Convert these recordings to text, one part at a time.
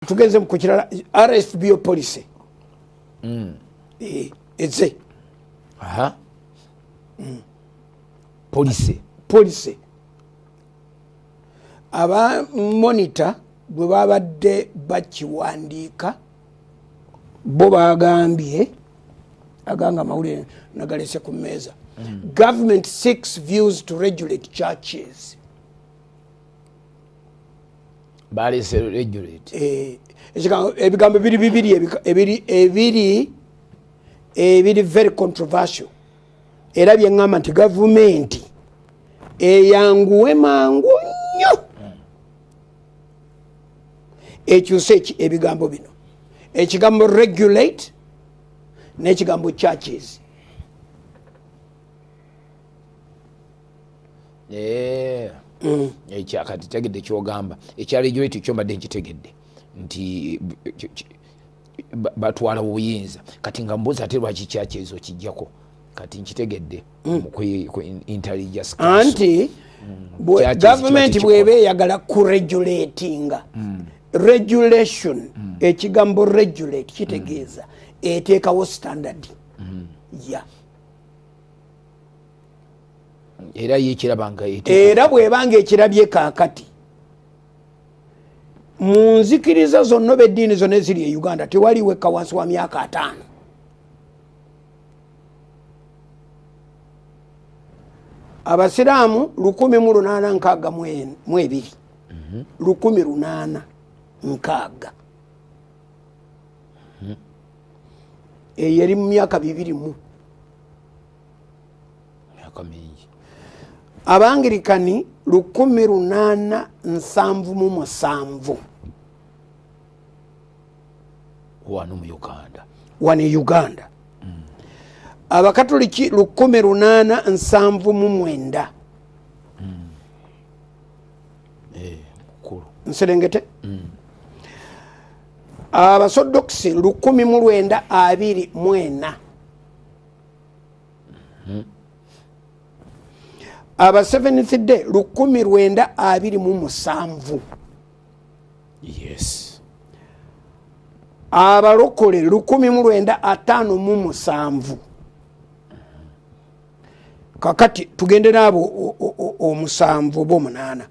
tugenze mu kukirala RFBO policy eze aha policy aba monitor bwe babadde bakiwandiika bo bagambye aganga mawulire nagalese ku mmeeza government seeks views to regulate churches balese regulate ebigambo biri bibiri ebiri very controversial era byeŋŋamba nti gavumenti eyanguwe mangu nnyo ekyuse ebigambo bino ekigambo regulate n'ekigambo churches ekyakati tegedde kyogamba ekya regulate kyo mbadde nkitegedde nti batwala obuyinza kati nga mbuuza ate lwaki churches okijjako kati nkitegedde ku intelligence anti gavumenti bweba eyagala kuregulatinga regulation ekigambo regulate kitegeeza eteekawo standard ya era yekirabanga era bwebanga ekirabye kaakati mu nzikiriza zonna beddiini zonna eziri e Uganda tewaliwo ekka wansi wa myaka 5 abasiraamu 1862 1860 eyo eri mu myaka 2 myaka mingi abangirikani 1877 wano mu Uganda wano e Uganda abakatoliki 1879 mukulu nserengete abasodokisi 1924 aba Seventh Day 1927 yes abalokole 1957 kakati tugende nabo omusanvu bomunana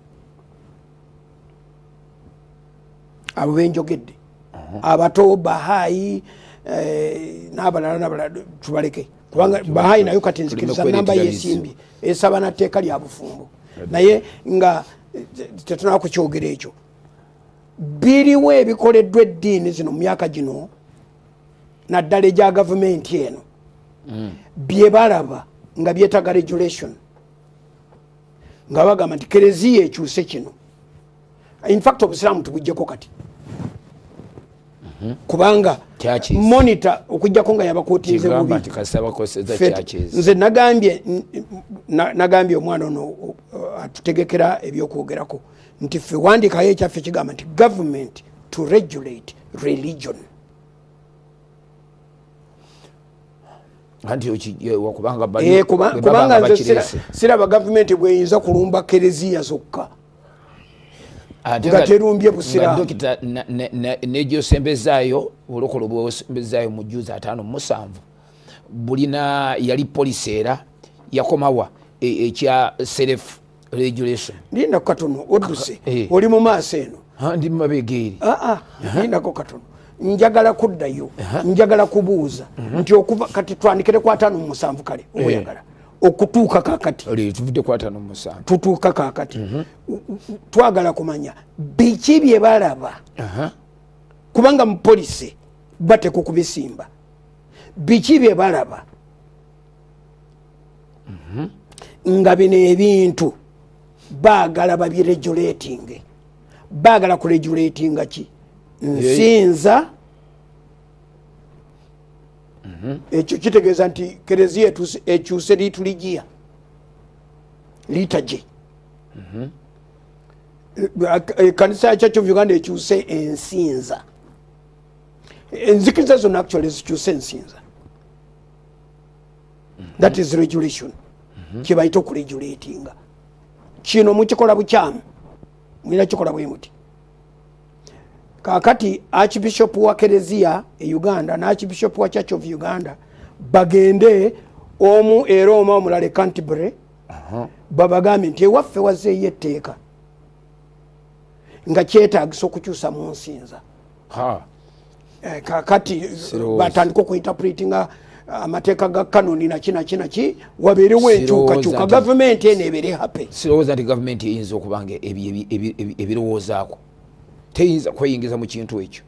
abo benjogedde abato Bahayi n'abalala tubaleke kubanga Bahayi nayo kati nzikiriza namba yesimbi esaba na teeka lya bufumbo naye nga tetunaba kukyogera ekyo biriwo ebikoleddwa eddiini zino mu myaka gino naddala egya gavumenti eno bye balaba nga byetaga regulation nga bagamba nti kereziya ekyuse kino infact obusiraamu tubujjeko kati kubanga monitor okujjako nga yabakotinze bubi nze nagambye omwana ono atutegekera ebyokwogerako nti ffe wandikayo ekyaffe kigamba nti government to regulate religion kubanga nze siraba gavumenti bweyinza kulumba kereziya zokka nga terumbye busiraamu dokita nejosembezaayo olukolo bwosembezaayo mu juzi 57 bulina yali polisi era yakomawa ekya self regulation linda katono oduse oli mu maaso eno ndi mabegeri lindako katono njagala kuddayo njagala kubuuza nti okuva kati twandikire kwa 57 kale oyagala okutuuka kakati tuvudde kwa 57 tutuuka kakati twagala kumanya biki bye balaba kubanga mu polisi bateka okubisimba biki bye balaba nga bino ebintu baagala babiregulating baagala kuregulatinga ki nsinza ekyo kitegeeza nti kereziya ekyuse lituligiya litage ekanisa ya Church of Uganda ekyuse ensinza enzikiriza zonna actually zikyuse ensinza that is regulation kyebayita okuregulatinga kino mukikola bukyamu mwina kikola bwe muti kakati Archbishop wa Kereziya e Uganda na Archbishop wa Church of Uganda bagende omu era omu omulala Canterbury babagambe nti ewaffe wazeeyo etteeka nga kyetaagisa okukyusa mu nsinza kakati batandika okuinterpretinga amateeka ga kanoni nakinaki wabeerewo enkyukakyuka gavumenti eno ebeere happy. Sirowooza nti gavumenti eyinza okubanga ebirowoozaako teyinza kweyingiza mu kintu ekyo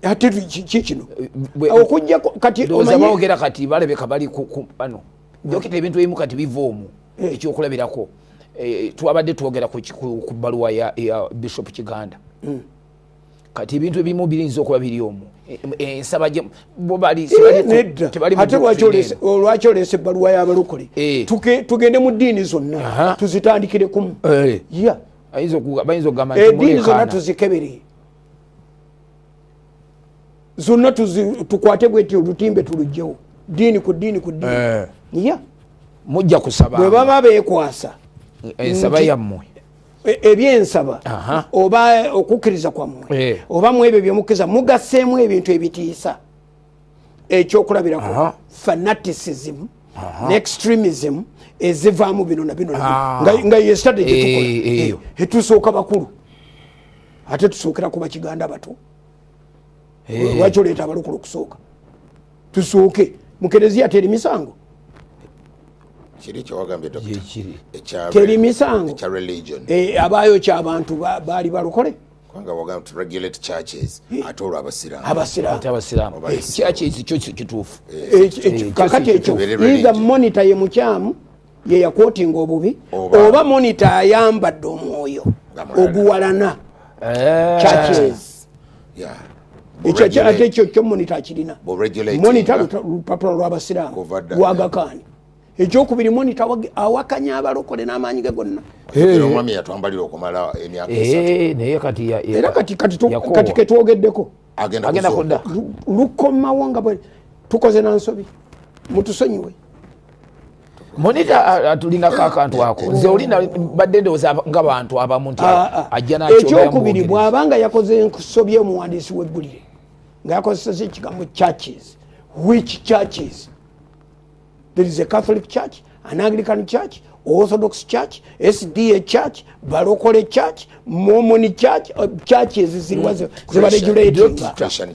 ate kikino okujjako kati baogera kati balabeka bali ano dokita ebintu ebimu kati biva omwo ekyokulabirako twabadde twogera ku bbaluwa ya Bishop Kiganda kati ebintu ebimu birinza okuba biri omwo ensaba ate lwaki olese ebbaluwa y'abalokole tugende mu ddiini zonna tuzitandikire kumu bayinza okugamba nti eddiini zonna tuzikebere zonna tukwate bweti olutimbe tulugjewo ddiini ku ddiini ku ddiini mujja kusaba bwe baba beekwasa ensaba yammwe ebyensaba oba okukkiriza kwammwe oba mu ebyo byemukkiriza mugasseemu ebintu ebitiisa ekyokulabirako fanaticism n'extremism ezivaamu bino na bino nga ye strategy tukola etusooka bakulu ate tusookera kuba Kiganda bato lwaki oleeta abalokole okusooka tusooke mu Kereziya teri misango kiri kyowagambye teri misango abaayo ky'abantu baali balokole kwanga wagamba to regulate churches ate olwo abasiraamu churches kyo kituufu kakati ekyo either monitor ye mukyamu ye yakwotinga obubi oba monitor ayambadde omwoyo oguwalana churches ekyo ate ekyo kyo monitor akirina monitor lupapula lw'abasiraamu lwagakaani ekyokubiri monitor awakanya abalokole n'amaanyi ge gonna omwami yatwambalira okumala emyaka naye kati era kati ketwogeddeko agenda kudda lukomawo nga tukoze nansobi mutusonyiwe monita tulinako akantu ako nze olina badde ndowooza nga bantu abamu nti ajja nakyo ekyokubiri bw'abanga yakoze ensobi omuwandiisi w'eggulire nga yakozeseza ekigambo churches. Which churches? There is a Catholic church, an Anglican church, Orthodox church, SDA church, Barokole church, Mormon church, churches ziba regulating.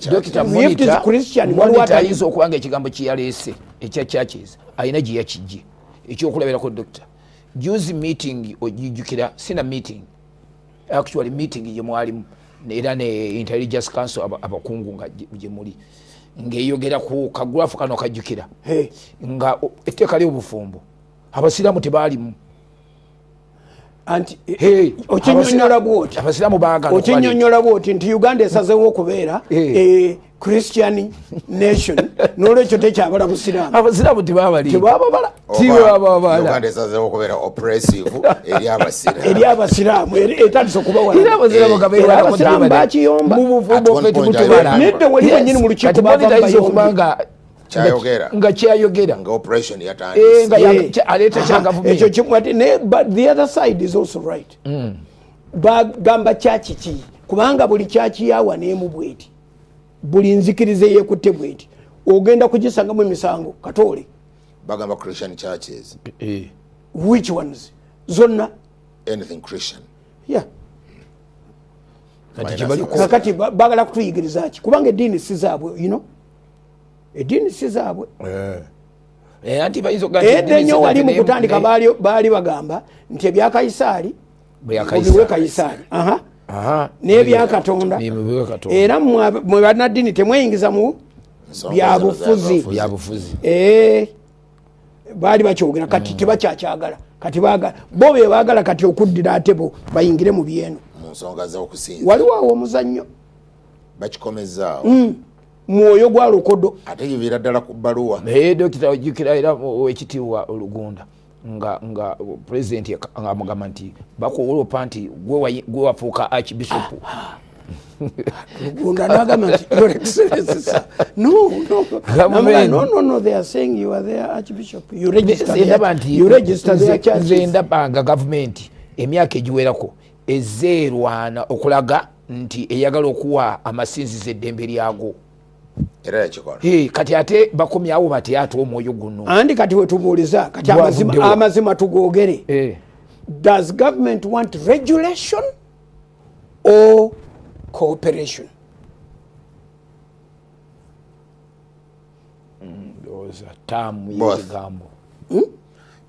Dr. Monita ayinza okubanga ekigambo kyeyaleese ekya churches ayina gye yakijje ekyokulabirako Dr. Juice meeting ogijjukira sina meeting actually meeting gye mwalimu era ne intelligence council abakungu nga gye muli ngeyogera ku kagulafu kano kajjukira nga etteeka ly'obufumbo abasiraamu tebaalimu anti okinyonyola bwoti abasiraamu baagala okinyonyola bwoti nti Uganda esazeewo okubeera Christian nation n'olwekyo tekyabala busiraamu abasiraamu tebababala Uganda esazeewo okubeera oppressive eri abasiraamu etandise okubawala bakiyomba nedde wali wenyini mu lukiiko nga kyayogera nga operation yatandise aleeta kya gavumenti ekyo but the other side is also right bagamba kyaki ki kubanga buli kyaki yawa neemu bweti buli nzikirize yekutte bweti ogenda kugisangamu emisango Katole bagamba Christian churches which ones zonna anything Christian kakati bagala kutuyigiriza ki kubanga eddiini si zaabwe eddiini si zaabwe edde nnyo wali mu kutandika baali bagamba nti ebya Kayisaali obiwe Kayisaali n'ebya Katonda era mwe bannaddiini temweyingiza mu byabufuzi baali bakyogera kati tebakyakyagala kati bo be baagala kati okuddira ate bo bayingire mu byeno mu nsonga z'okusinza waliwo awo omuzannyo bakikomezaawo mwoyo gwa Lukodo ate yiviira ddala ku bbaluwa naye Dokita ojjukira era owekitiibwa Olugunda nga pulezidenti amugamba nti bakuwolopa nti gwe wafuuka archbishop Lugunda n'agamba nti your excellency sir no they are saying you are their archbishop you register their churches nze ndabanga gavumenti emyaka egiwerako ezeerwana okulaga nti eyagala okuwa amasinzizo eddembe lyago era yakikola kati ate bakomyawo bati ate omwoyo guno andi kati wetubuuliza kati amazima tugogere does government want regulation or cooperation? Those are term y'ebigambo.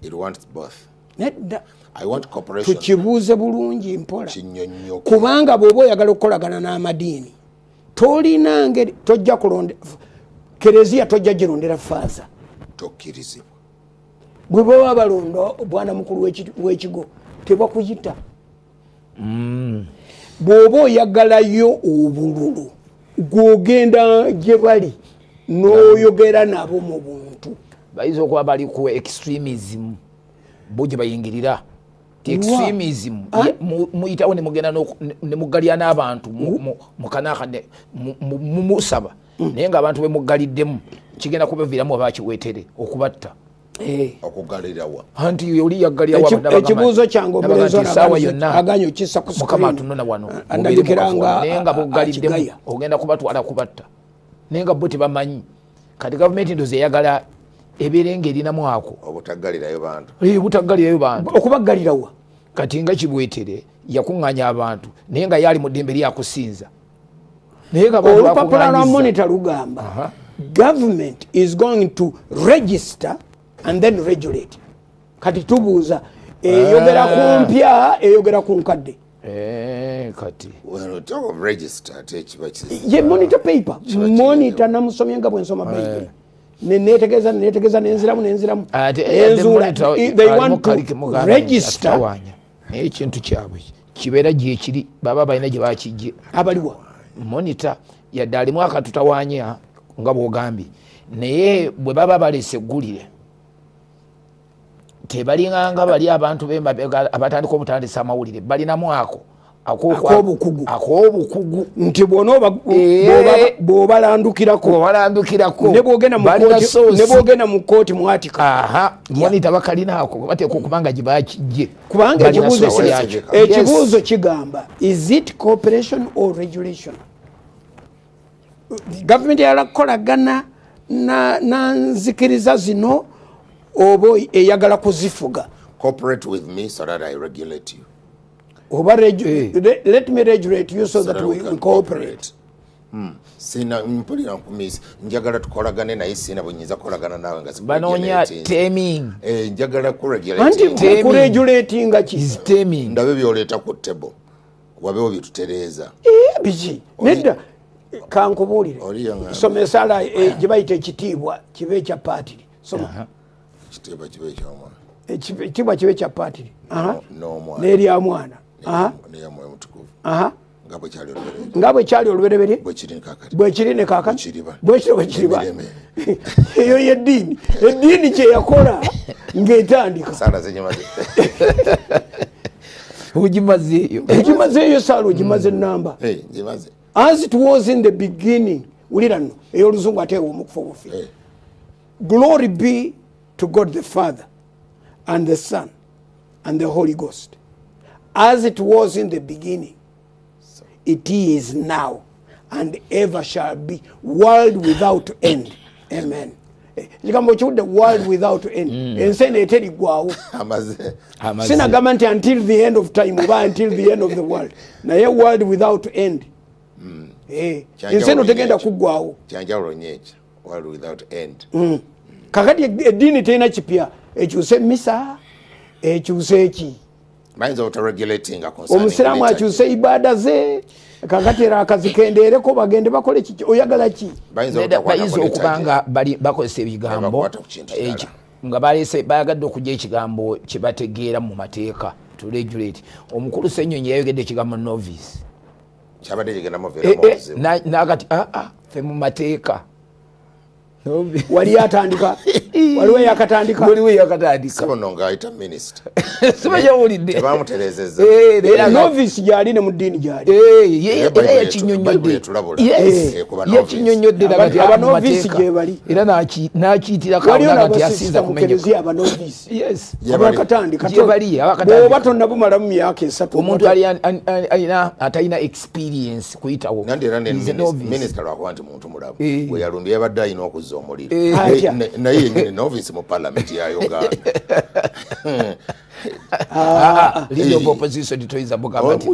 It wants both. Nedda I want cooperation. Tukibuuze bulungi mpola Kinyonnyoke. kubanga bw'oba oyagala okukolagana n'amadiini tolina ngeri tojja kulonda kereziya tojja girondera faaza tokkirizibwa bwe baba balonda bwana mukulu w'ekigo tebakuyita bw'oba oyagalayo obululu gw'ogenda gye bali n'oyogera nabo mu buntu bayinza okuba bali ku extremism bo gye bayingirira extremism muyitawo nemugenda nemugalya n'abantu mukanaka mumusaba naye nga abantu bemugaliddemu kigenda kubaviiramu abakiweetere okubatta okugalirawa anti oli yaggalyawo ekibuuzo kyange omulenzi yonna aganya okissa ku mukama atunona wano naye nga boggaliddemu ogenda kubatwala kubatta naye nga bo tebamanyi kati gavumenti ndozi eyagala ebeere ng'erinamu ako obutaggalirayo bantu butaggalirayo bantu okubaggalirawa kati nga kibwetere yakuŋŋanya abantu naye nga yali mu ddembe lyakusinza naye nga olupapula lwa monitor lugamba government is going to register and then regulate. Kati tubuuza eyogera ku mpya eyogera ku nkadde kati well talk of register ye monitor paper monitor namusomye nga bwensoma Bible nenetegeeza nenziramu enzula they want to register ekintu kyabwe kibeera gyekiri baba balina gye bakijje abaliwa monitor yadde alimu akatutawanya nga bwogambye naye bwe baba balese eggulire tebalinganga bali abantu bemabega abatandika obutandisa amawulire balinamu ak'obukugu nti bw'obalandukirako ne bwogenda mu kooti mwatika monita bakalinaako bateeka okubanga gye bakijje kubanga ekibuuzo kigamba is it cooperation or regulation? Gavumenti yalakolagana nanzikiriza zino oba eyagala kuzifuga. Cooperate with me so that I regulate you. Oba let me regulate you so that we can cooperate. Sina mpulira nkumisi njagala tukolagane naye sina bwenyiza kolagana nawe nga banoonya taming njagala kuregulate anti kuregulatinga is taming ndabe byoleeta ku table wabeewo byetutereeza biki nedda kankubuulire soma esala gye bayita ekitiibwa kibe ekya paatiri soma ekitiibwa kibe ekyomwana ekitiibwa kibe ekya paatiri n'erya mwana n'eyamwoyo mutukuvu nga bwe kyali olubereberye bwe kiri ne kaakati bwe kiriba eyo yeddiini eddiini kye yakola ng'etandika egimazeeyo saala ogimaze ennamba as it was in the beginning wulira nno ey'oluzungu ate ewomukufa obufi glory be to God the Father and the Son and the Holy Ghost as it was in the beginning it is now and ever shall be, world without end. Amen. Ligambo kiwudde world without end. Ensi eno eterigwawo. Sinagamba nti until the end of time oba until the end of the world. Naye world without end. Ensi eno tegenda kuggwawo. Kyanjawulo nnyo ekyo world without end. Kakati eddiini terina kipya ekyuse misa ekyuse eki. Omusiraamu akyuse ibaada ze kakati era akazikendeereko bagende bakole kiki oyagala ki bayinza okubanga bakozesa ebigambo nga bayagadde okujja ekigambo kyebategeera mu mateeka to regulate. Omukulu Ssenyonyi yayogedde ekigambo novice nakati fe mu mateeka wali atandika waliwe yakatandika sabono ngaayita minisita sibajawulidde tebamuterezeza novice gyali ne mu ddiini gyali yakinyonyodde abanovice gye bali era n'akiyitira kaabulaga nti asinza kumenyeka abakatandika oba tonnabumala mu myaka esatu omuntu atalina experience kuyitawo nandi era minisita lwakuba nti muntu mulabu we yalundi yabadde alina okuzza omuliro naye yenyini novice mu palamenti ya Uganda leader of opposition toyiza bugamba nti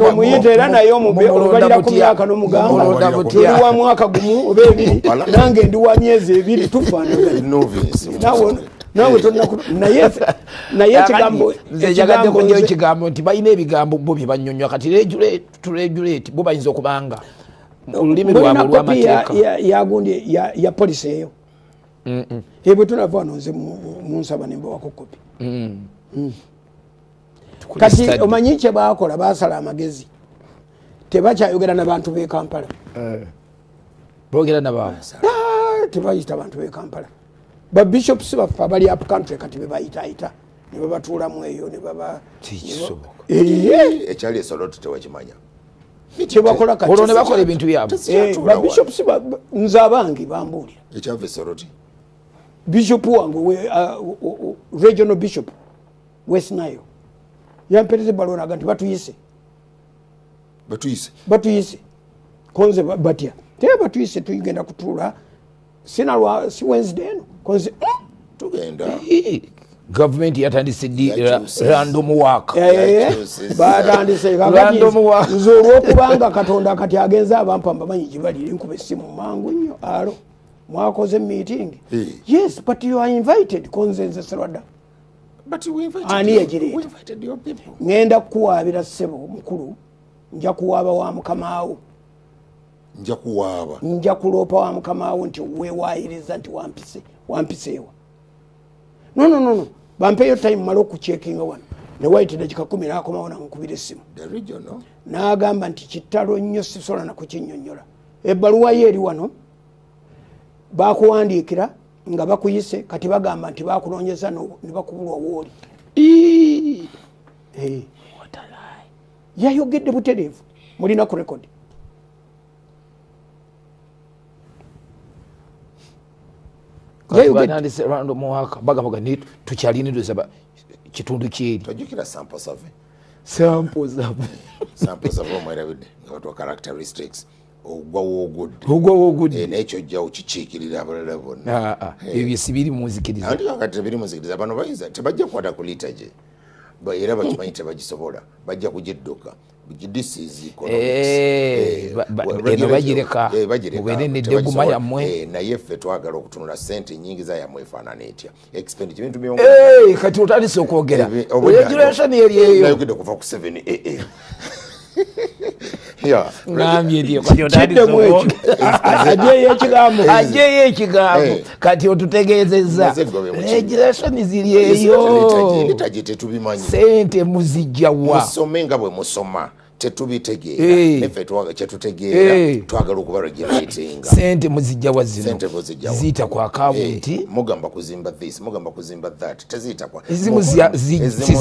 omuyita era naye omubalira ku myaka n'omugamba tuli wa mwaka gumu oba ebiri nange ndi wa myezi ebiri tufaanagana nawe naye ekigambo nti balina ebigambo bo bye banyonywa kati regulate bo bayinza okubanga olulimi lwabwe lw'amateeka yagundi ya polisi eyo ebwe tunava wano nze munsaba nembawako kopi kati omanyi kye bakola basala amagezi tebakyayogera n'abantu b'e Kampala boogera nabo tebayita abantu b'e Kampala babishops baffe abali up country kati bebayitaayita ne babatuulamu eyo ne baba ekyali esoloto tewakimanya kyebakola olwo ne bakola ebintu byabwe babishops nze abange bambuulira ekyava esoloti bishop wange regional bishop West Nile yampereze balonaga nti batuyise konze batya tebe batuyise tuyigenda kutuula si Wednesday eno konze tugenda government yatandise random work batandise nze olwokubanga Katonda kati agenza abantu mbamanyi gyebalire nkuba essimu mangu nnyo alo mwakoze meeting yes but you are invited konzenze serwada ani yagireeta ngenda kukuwaabira ssebo mukulu nja kuwaaba wa mukamaawo nja kuloopa wa mukamaawo nti weewaayiriza nti wampiseewa no bampeeyo time mala okucekinga wano ne waite dakika 10 n'akomawo nankubira essimu n'agamba nti kitalo nnyo sisobola na kukinnyonnyola ebbaluwa ye eri wano bakuwandiikira nga bakuyise kati bagamba nti bakunoonyeza ne bakubulwa wooli yayogedde butereevu mulina ku rekodi batandise random work bagabaga tukyaliniza kitundu kyeri tojjukira sample survey omwerabidde nga batuwa characteristics ogwawo ogudde nekyo jjawo kikiikirira abalala bonna ebyo sibiri munzikiriza kati tebiri munzikiriza bano bayinza tebajja kukwata ku liita gye era bakimanyi tebagisobola bajja kugidduka this is eno bagireka mubere neddeguma yammwe naye ffe twagala okutunula sente nyingi za yammwe efaanana etya expenditure bintu kati otandise okwogera regulation eri eyo nayogedde kuva ku 7 ajeyo ekigambo kati otutegeezezza regulation ziri eyo sente muzijjawa musome nga bwe musoma tetubitegeera neffe kyetutegeera twagala okuba regulatinga sente muzijjawa zino ziyita ku akawunti mugamba kuzimba this mugamba kuzimba that teziyita kwa ezimu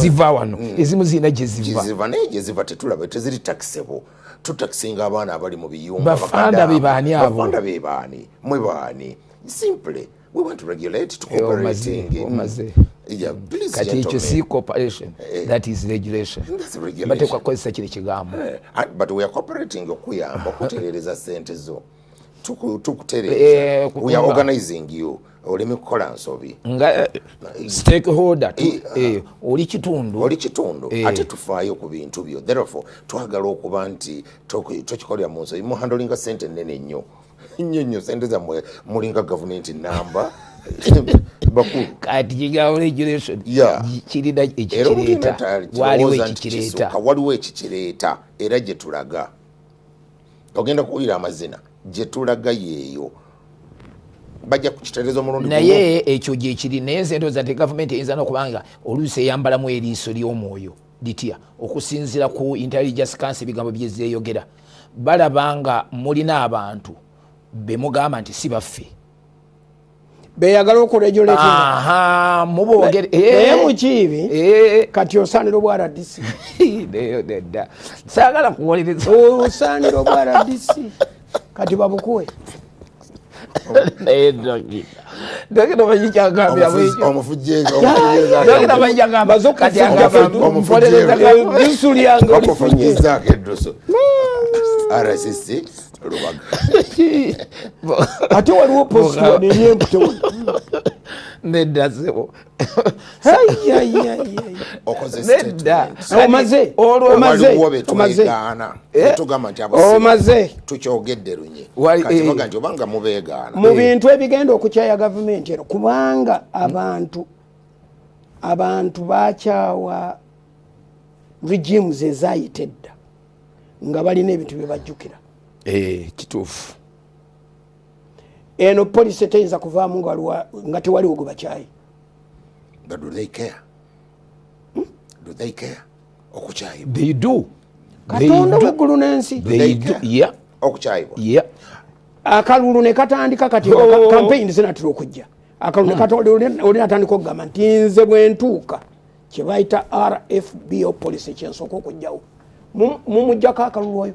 ziva wano ezimu zirina gyeziva naye gyeziva tetulaba teziri taxable tutakisinga abaana abali mu biyumba bafanda be baani abo bafanda be baani mwe baani simply we want to regulate to cooperating kati ekyo si cooperation that is regulation batekwa kukozesa kiri kigambo but we are cooperating okuyamba okutereereza sente zo tukutereeza we are organizing you oleme kukola nsobi nga stakeholder oli kitundu ate tufaayo ku bintu byo therefore twagala okuba nti tokikolera mu nsobi muhandolinga sente nnene nnyo sente zammwe mulinga gavumenti namba bakulu kati kigambo regulation kirina ekikireeta waliwo ekikireeta era gye tulaga ogenda kuwulira amazina gye tulaga yeeyo bajja kukitereeza omulundi naye ekyo gyekiri naye nze ndowooza nti gavumenti eyinza n'okubanga oluusi eyambalamu eriiso ly'omwoyo litya okusinziira ku intelligence council ebigambo byezeeyogera balaba nga mulina abantu be mugamba nti si baffe beyagala okuregulate muboogere mukiibi kati osaaniro bwa RDC saagala kuwuliriza osaaniro bwa RDC kati babukuwe dokita bakikyagambya omufujjekati bakikyagamba lisu lyange okufujjizaako eddusu RCC Lubaga ate waliwo positiwa neryemputewona neddazebo omaze tukyogedde lunye kati nti obanga mubeegaana mu bintu ebigenda okukyaya gavumenti eno kubanga abantu bakyawa regimes ezayita edda nga balina ebintu bye bajjukira kituufu eno polisi teyinza kuvaamu nga tewaliwo gwe bakyayi but do they care okukyayibwa they do katonda weggulu n'ensi okukyayibwa akalulu ne katandika kati campaign zinatera okujja akalulu ne katandika oli natandika okugamba nti nze bwe ntuuka kye bayita RFBO policy kyensooka okujjawo mumujjako akalulu oyo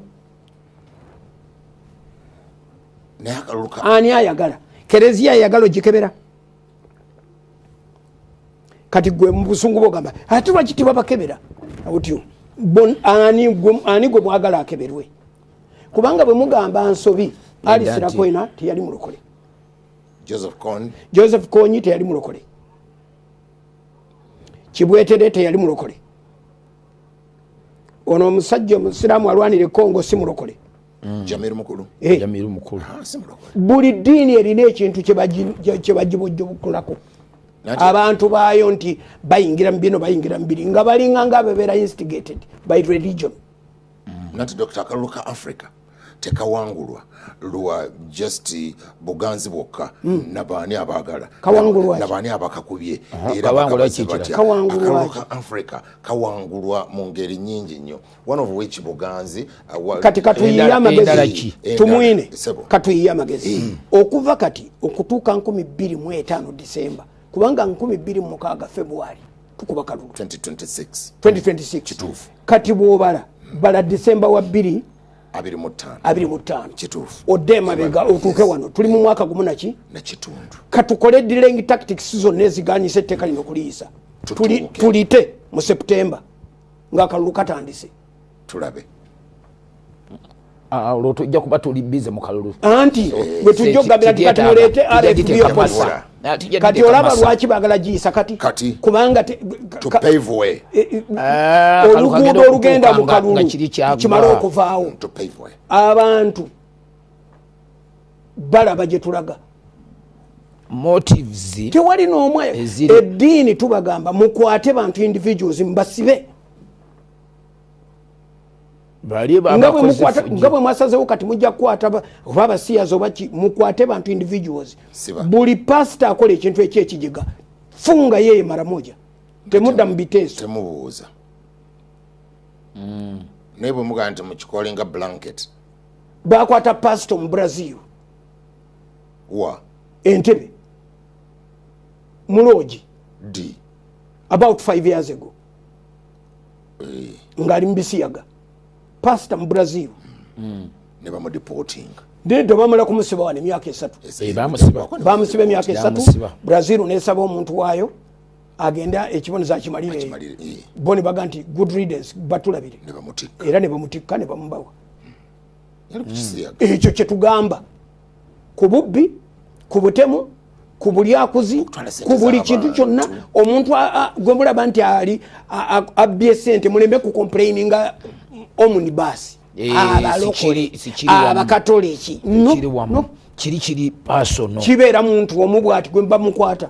ani ayagala kereziya ayagala ogikebera kati gwe mu busungu bwogamba ate lwaki tibabakebera otyo ani gwe mwagala akeberwe kubanga bwe mugamba nsobi Alice Rakwena teyali mulokole Joseph Kony teyali mulokole Kibwetere teyali mulokole ono omusajja omusiraamu alwanire Kongo si mulokole Jamiru mukulu buli ddiini erina ekintu kye bagibujjubukulako abantu baayo nti bayingira mu bino bayingira mu biri nga balinga nga bebeera instigated by religion nati Dr. Akalulu ka Africa tekawangulwa lwa just buganzi bwokka nabaani abagala nabaani abakakubye era Akalulu ka Africa kawangulwa mu ngeri nyingi nnyo one of which buganzi kati katuyiye amagezi tumwine katuyiye amagezi okuva kati okutuuka 2025 December kubanga 2026 February tukuba kalulu 2026 kituufu kati bwobala bala December wa 25 kituufu odema bega otuuke wano tuli mu mwaka gumu naki na kitundu katukole delaying tactics zonna eziganyisa etteka lino kuliisa tulite mu September ng'akalulu katandise tulabe olwo tujja kuba tuli bize mu kalulu anti bwe tujja okugambira nti kati muleete RFB policy kati olaba lwaki baagala giyisa kati kubanga oluguudo olugenda mu kalulu kimale okuvaawo abantu balaba gye tulaga motives tewali n'omwe eddiini tubagamba mukwate bantu individuals mbasibe nga bwe mwasazewo kati mujja kukwata oba abasiyazi oba mukwate bantu individuals buli pasita akola ekintu ekyekijiga funga yeye mara moja temudda mu biteeso temubuuza naye bwe mugamba nti mukikolinga blanket bakwata pasito mu Brazil Entebbe Muloji about 5 years ago ngali mbisiyaga pastor mu Brazil ne bamudeporting ndio bamala kumusiba wane myaka 3 bamusiba emyaka 3 Brazil nesaba omuntu waayo agenda ekiboneza akimalire boni baganti good riddance batulabire era ne bamutikka ne bamubawa ekyo kye tugamba ku bubbi ku butemu ku bulyakuzi ku buli kintu kyonna omuntu gwe mulaba nti ali abbye sente mulembe ku complaininga omnibus abakatoliki kiri personal kibeera muntu omubwati gwe mba mukwata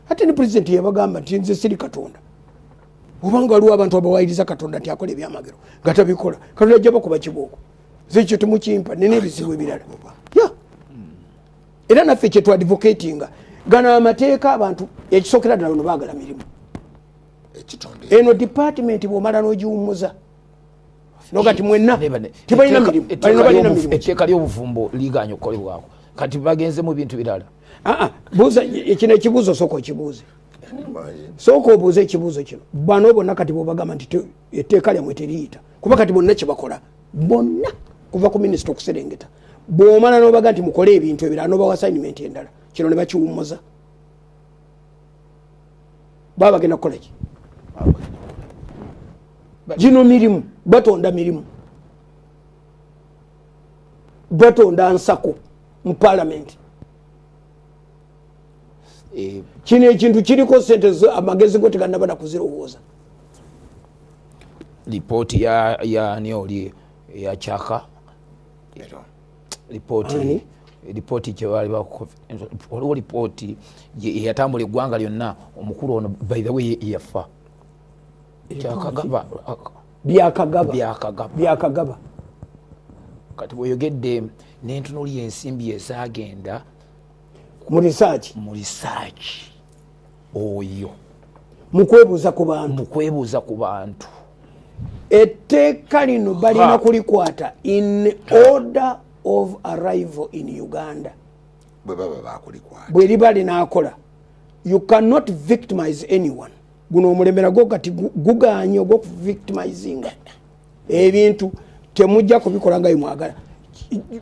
ate ne president yabagamba nti nze siri katonda obanga waliwo abantu abawayiriza katonda nti akola ebyamagero gatabikola katonda ajja bakuba kibooko zekyo temukimpa nene ebizibu ebirala era naffe kye twadvocatinga gano amateeka abantu ekisookera ddala no baagala mirimu eno department bw'omala n'ogiwummuza nogati mwenna tibalina mirimu etteeka ly'obuvumbo liganya okukolebwako kati bagenze mu bintu birala. Buuza ekino ekibuuzo sooka okibuuze. Sooka obuuze ekibuuzo kino. Bano bonna kati bw'obagamba nti etteeka lyammwe teriyita. Kuba kati bonna kye bakola. Bonna kuva ku minisita okuserengeta. Bw'omala n'obaga nti mukole ebintu ebirala n'obawa assignment endala. Kino ne bakiwummuza. Baba bagenda kukola ki? Gino mirimu. Batonda mirimu. Batonda nsako mu parliament. Kino ekintu kiriko sente amagezi go tegannaba nakuzirowooza. Ripoti ya nioli ya chaka ripoti kyebali waliwo ripoti yatambula eggwanga lyonna omukulu ono by the way yafa byakagaba kati bweyogedde n'entunuli ensimbi ezagenda mu research oyo mukwebuuza ku bantu etteeka lino balina kulikwata in order of arrival in Uganda. Bwe liba linaakola, you cannot victimize anyone. Guno omulemera gwo kati guganye ogw'okuvictimizinga ebintu temujja kubikola nga bimwagala.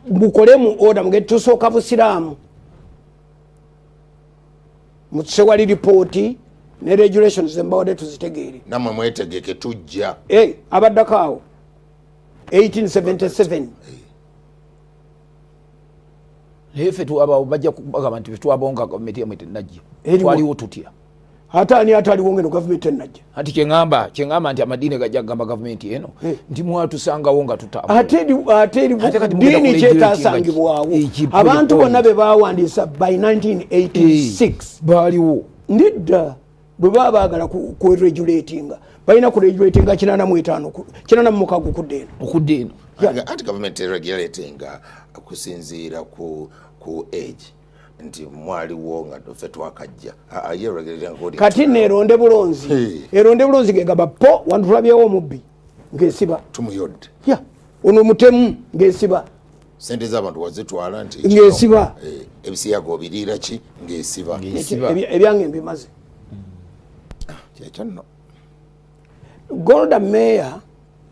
Mukole mu order mugende tusooka busiraamu. Mutusewali ripooti ne regulations embawade tuzitegeere. Namwe mwetegeke tujja. Abaddako awo 1877. Lefe tuwaba bajja kubagamba nti tuwabonga gavumenti yamwe tenajja. Twaliwo tutya. Hata ani ataliwo ngeno gavumenti tenajja. Ati kyengamba nti amadini gajja gamba gavumenti eno. Ndi mwatusangawo nga tutaba. Ate dini kyetasangibwawo. Abantu bonna be bawandiisa by 1986 baliwo. Ndidda bwe baba baagala ku regulatinga balina ku regulatinga 85 okudde eno. Ati gavumenti regulatinga kusinziira ku age nti mwaliwo nga ffe twakajja kati neeronde bulonzi gegamba po wantulabyewo omubbi ng'esiba tumuyodde ono mutemu ng'esiba sente z'abantu wazitwala nti ng'esiba ebisiyaga obiriira ki ng'esiba ebyange mbimaze kyekyo nno. Golda Meir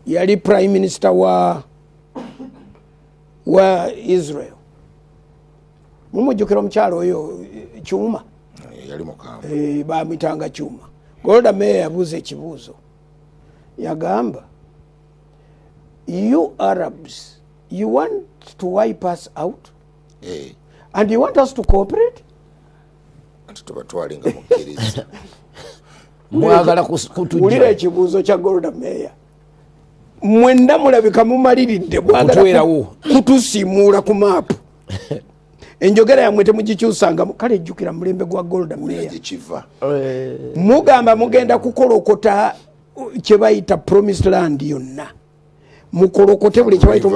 yali prime minister wa Israel. Mumujjukira omukyalo oyo Kyuma yali mukambwe bamwitanga Kyuma. Golda Meir yabuuza ekibuuzo yagamba, you Arabs, you want to wipe us out and you want us to cooperate? Tubatwalinga mukkiriza. Mwagala kutujja. Ulira ekibuuzo kya Golda Meir. Mwenda mulabika mumaliridde mwagala kutusimuula ku maapu. Enjogera yammwe temugikyusanga kale ejjukira mulembe gwa Golda Meir. Mugamba mugenda kukolokota kye bayita promised land yonna. Mukolokote buli kye bayita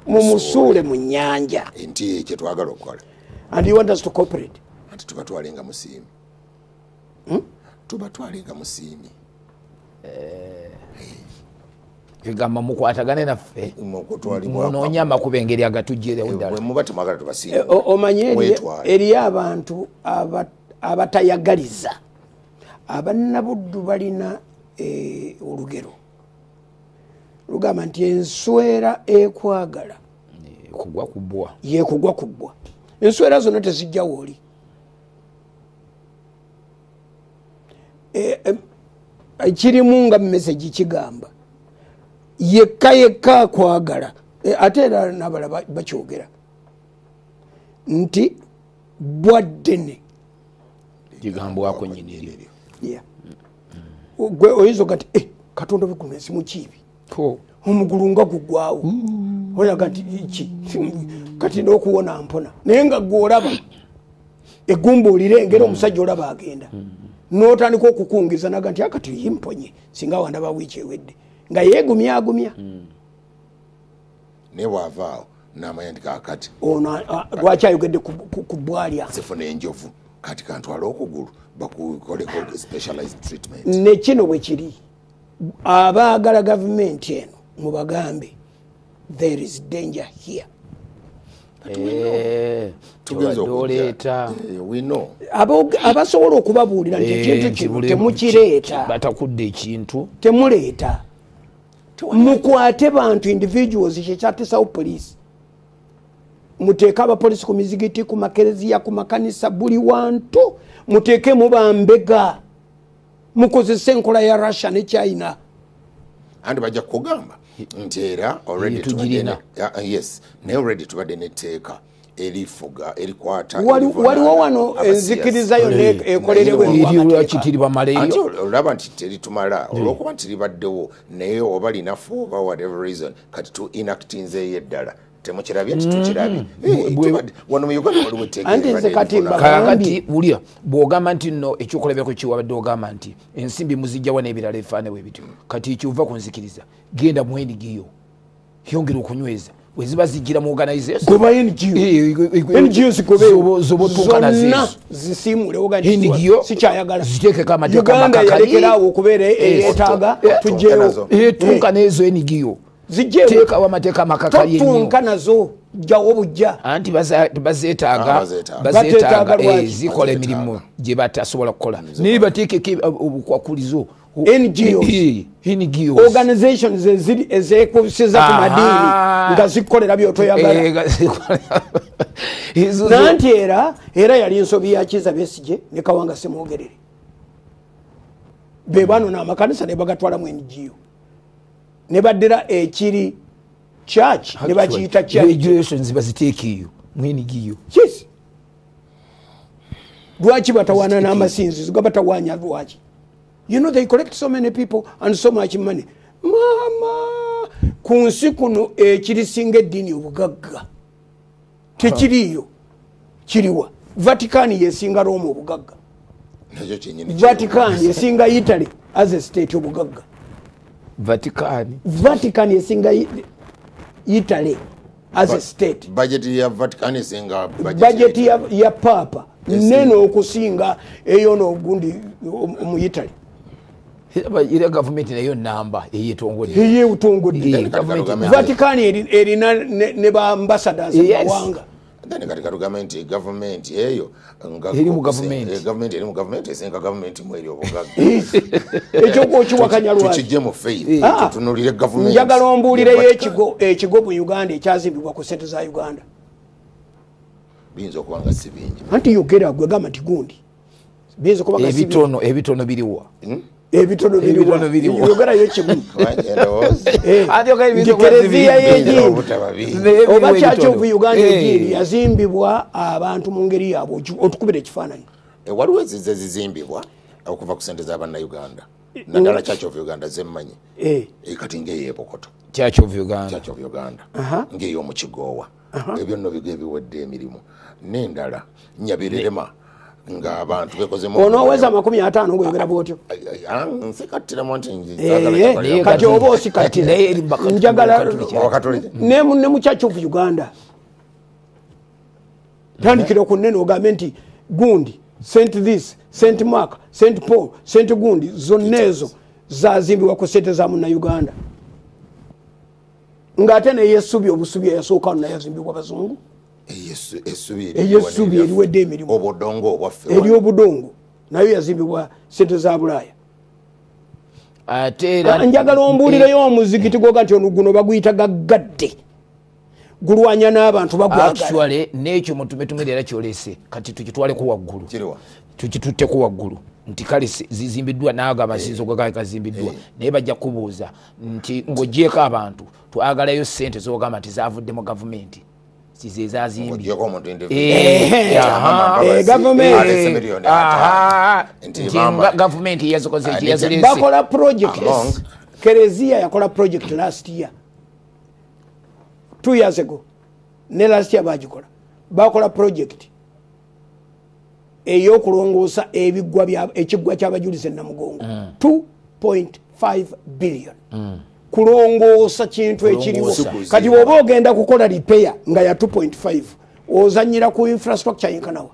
mumusuule mu nnyanja. Nti kye twagala okukola. And you want us to cooperate? Ati tubatwalenga musiimi. Tubatwalenga musiimi. Kigamba mukwatagane naffe munoonya amakubo engeri agatujjeerewo ddala. Muba temwagala tubasiime. Omanye eriyo abantu abatayagaliza. Abannabuddu balina olugero lugamba nti enswera ekwagala yekugwa kubbwa. Enswera zonna tezijja wooli. Kirimu nga message kigamba yekka akwagala ate era n'abalala bakyogera nti bwaddene kigambwako nyiniri. Gwe oyinza kati Katonda bwe guno ensi mukiibi omugulu nga gugwawo olaga nti ki kati n'okuwona mpona naye nga gw'olaba egumbuulira engeri omusajja olaba agenda n'otandika okukungiza naga nti akati yimponye singa wandaba wiiki ewedde nga yeegumyagumya naye bw'avaawo n'amanya nti kaakati ono lwaki ayogedde ku bwalya sifuna enjovu kati kantwala okugulu bakukoleko specialized treatment. Ne kino bwe kiri abaagala gavumenti eno mubagambe there is danger here. tugenza okuleeta we know abasobola okubabuulira nti ekintu kino temukireeta batakudde ekintu temuleeta mukwate bantu individuals kyekyatisawo poliisi muteeke abapoliisi ku mizigiti ku makereziya ku makanisa buli wantu muteekemu bambega mukozesa enkola ya Russia ne China andi bajja kugamba nti era naye already tubadde netteeka erifuga erikwata waliwo wano enzikiriza yonna ekolerebwe olaba nti teritumala olwokuba nti libaddewo naye oba linafu oba whatever reason kati tu inactinzeeyo eddala temukirabye nti tukirabye wano mu Uganda waliwo etteekakati wulya bw'ogamba nti nno ekyokulabirako kiwabadde ogamba nti ensimbi muzijjawa n'ebirala ebifaananwe bityo kati ekyova ku nzikiriza genda mu NGO yongera okunyweza weziba zijjira mu organization zonna zisimule sikyayagala ziteekeko amateeka Uganda yalekeraawo okubeera eyeetaaga tujjeewo etuuka n'ezo NGO teekawo amateeka amakakali totunka nazo jjawo bujja anti bazeetaaga zikola emirimu gye batasobola kukola naye bateekeko obukwakulizo NGOs organizations ezekusiza ku madiini nga zikolera byotoyagala nanti era yali ensobi ya Kizza Besigye ne Kawanga Semwogerere bebano n'amakanisa ne bagatwala mu NGO ne baddira ekiri church ne bakiyita regulations baziteekeyo mu NGO lwaki batawaana n'amasinzizo gabatawaanya lwaki you know they collect so many people and so much money mama ku nsi kuno ekirisinga eddiini obugagga tekiriyo kiriwa Vatican yesinga Rome obugagga Vatican yesinga Italy as a state obugagga Vatican yesinga Italy as a state budget ya Vatican yesinga budget ya Papa neno okusinga eyo n'ogundi mu Italy ira government nayo namba eyetongode Vatican erina ne ba ambassadors mawanga ndani katika government eyo eri mu government government esenga government mweri obugaga ekyo kokiwakanya lwaki tukijje mu faith tutunulire government njagala ombuulire ekigo mu Uganda ekyazimbibwa ku ssente za Uganda binza okubanga si bingi anti yogera gwegamba nti gundi binza okubanga si ebitono biriwa ebitono biriwa yogera yo kimu kereziya yeji oba Church of Uganda yeji yazimbibwa abantu mu ngeri yabo otukubira ekifaananyi waliwo ezizimbibwa okuva ku ssente z'abanna Uganda naddala Church of Uganda zemmanyi kati ng'eyeepokoto Church of Uganda ng'ey'omu Kigoowa ebyo nno bigo ebiwedde emirimu n'endala Nyabirirema ng'abantu bekozemu onooweza 50 ng'oyogera bwotyo nsikattiramu nti kati oba osikattira njagala ne mu Church of Uganda tandikira ku nnene ogambe nti gundi St. This, St. Mark, St. Paul, St. Gundi zonna ezo zazimbibwa ku ssente za Munnayuganda ng'ate neyesubi obusubi eyasooka wano naye yazimbibwa bazungu eyesubi eriwedde emirimu eri obudongo nayo yazimbibwa ssente za Bulaaya njagala ombuulireyo omuzikiti gwoga nti ono guno baguyita gaggadde gulwanya n'abantu bagwagala n'ekyo mutumetume era kyolese kati tukitwaleko waggulu tukitutteko waggulu nti kale zizimbiddwa naago amasinzo gagazimbiddwa naye bajja kubuuza nti ng'ogyeko abantu twagalayo ssente z'ogamba nti zavudde mu gavumenti size zazimbye gavumenti yazikoze bakola projects Kereziya yakola project last year 2 years ago ne last year bagikola bakola project eyokulongoosa ekigwa ky'abajulize Namugongo 2.5 billion kulongoosa kintu ekiriwo kati bw'oba ogenda kukola repair nga ya 2.5 ozanyira ku infrastructure yinkanawa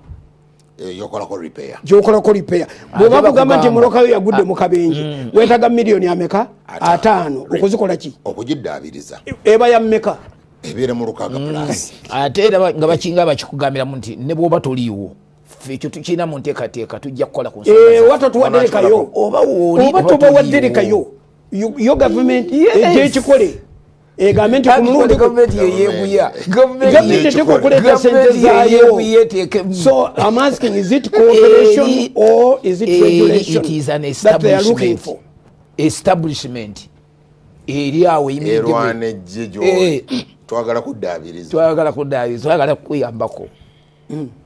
gyokolako repair bw'oba kugamba nti mulokayo yagudde mu kabenje wetaga miliyoni ameka 5 okuzikola ki okugiddaabiriza eba ya mmeka ebeere mu lukaaga plus ate era nga bakinga bakikugambiramu nti ne bw'oba toliiwo ffe ekyo tukirina mu nteekateeka tujja kukola ku wato tuwadderekayo oba tobawadderekayo yo gavumenti egyekikole egambe nti ku mulundi gavumenti yeyeeguya gavumenti eteeka okuleeta sente zaayo. So I'm asking, is it cooperation or is it regulation? It is an that they are looking for. Establishment eri awo erwana ejje twagala kuddaabiriza twagala kukuyambako